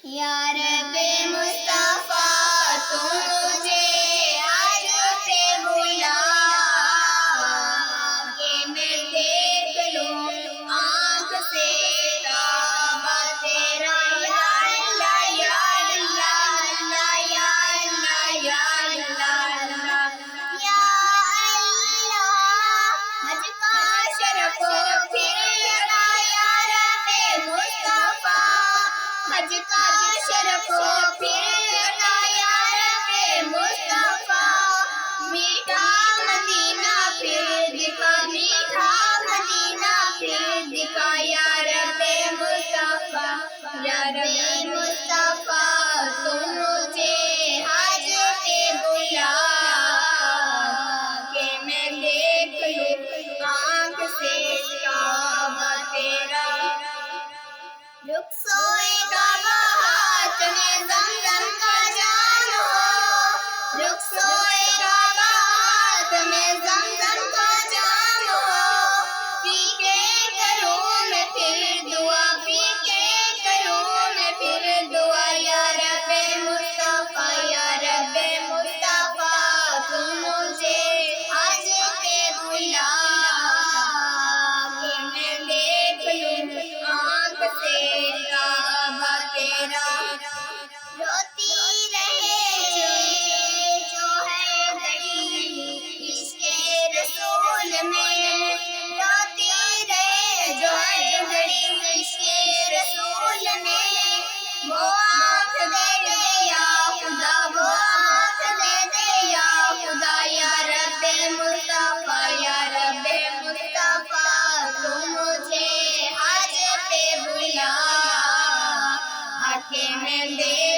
یا رب مصطفیٰ تو مجھے آج پہ بلا کہ میں دیکھ لوں آنکھ سے کعبہ تیرا یا اللہ یا اللہ یا اللہ یا اللہ یا اللہ حج کا شرف پھر ادا یا رب مصطفیٰ حج کا شرف پھر ادا یا رب مصطفیٰ میٹھا مدینہ پھر دکھا میٹھا مدینہ پھر دکھا یا رب مصطفیٰ یا رب مصطفیٰ تم مجھے حج پہ بلا کہ میں دیکھ لوں آنکھ سے کعبہ تیرا رخسوئے کعبہ ہاتھ میں زمزم کا جام ہو رخسوئے کعبہ ہاتھ میں زمزم کا جام ہو پی کے کروں میں پھر دعا پی کے کروں میں پھر دعا یا رب مصطفیٰ یا رب مصطفیٰ تم مجھے حج پہ بلا کہ میں دیکھ لوں آنکھ سے کعبہ تیرا روتی رہے جو ہے گھڑی عشق رسول میں روتی رہے جو ہے گھڑی عشق رسول میں وہ آنکھ دے دے یا خدا وہ آنکھ دے دے یا خدا یا رب مصطفیٰ یا رب مصطفیٰ تم مجھے حج پہ بلا آکے میں دے